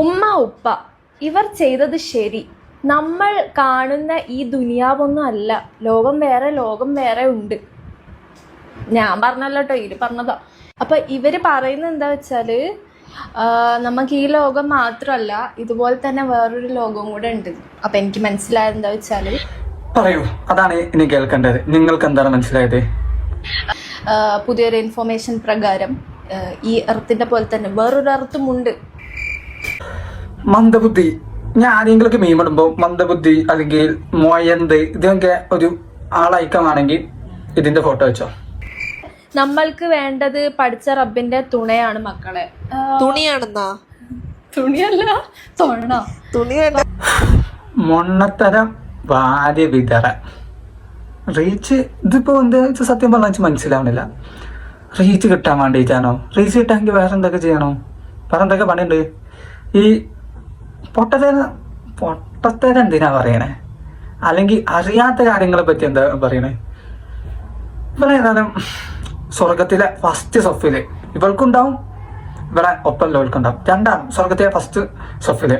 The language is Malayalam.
ഉമ്മ ഉപ്പ ഇവർ ചെയ്തത് ശരി. നമ്മൾ കാണുന്ന ഈ ദുനിയാവൊന്നും അല്ല, ലോകം വേറെ ഉണ്ട്. ഞാൻ പറഞ്ഞല്ലോ കേട്ടോ, ഇവര് പറഞ്ഞതാ. അപ്പൊ ഇവര് പറയുന്നത് എന്താ വെച്ചാല്, നമുക്ക് ഈ ലോകം മാത്രമല്ല, ഇതുപോലെ തന്നെ വേറൊരു ലോകവും കൂടെ ഉണ്ട്. അപ്പൊ എനിക്ക് മനസ്സിലായത് എന്താ വെച്ചാല്, പറയൂ, അതാണ് ഇനി കേൾക്കേണ്ടത്. നിങ്ങൾക്ക് എന്താണ് മനസ്സിലായത്? പുതിയൊരു ഇൻഫോർമേഷൻ പ്രകാരം ഈ എർത്തിന്റെ പോലെ തന്നെ വേറൊരു എർത്തും ഉണ്ട്. മന്ദബുദ്ധി. ഞാൻ ആരെങ്കിലൊക്കെ മീമിടുമ്പോൾ മന്ദബുദ്ധി അല്ലെങ്കിൽ മൊയന്ത് ഇതൊക്കെ ഒരു ആളയക്കമാണെങ്കിൽ ഇതിന്റെ ഫോട്ടോ വെച്ചോ. നമ്മൾക്ക് വേണ്ടത് പഠിച്ച റബ്ബിന്റെ തുണയാണ് മക്കളെ. തുണിയാണെന്നാ? തുണിയല്ല, തുണിയല്ല. മൊണ്ണത്തരം ഭാര്യ വിതറ റീച്ച്. ഇതിപ്പോ എന്താ വെച്ചാൽ സത്യം പറഞ്ഞാൽ മനസ്സിലാവണില്ല. റീച്ച് കിട്ടാൻ വേണ്ടിയിട്ടാണോ? റീച്ച് കിട്ടാമെങ്കിൽ വേറെ എന്തൊക്കെ ചെയ്യണോ? വേറെ എന്തൊക്കെ പണിയുണ്ട്? ഈ പൊട്ടത്തരം എന്തിനാ പറയണേ? അല്ലെങ്കിൽ അറിയാത്ത കാര്യങ്ങളെ പറ്റി എന്താ പറയണേ? ഇവിടെ ഏതായാലും സ്വർഗത്തിലെ ഫസ്റ്റ് സൊഫില് ഇവൾക്കുണ്ടാവും, ഇവിടെ ഒപ്പം ലോൽക്കുണ്ടാവും. രണ്ടാം സ്വർഗത്തിലെ ഫസ്റ്റ് സൊഫില്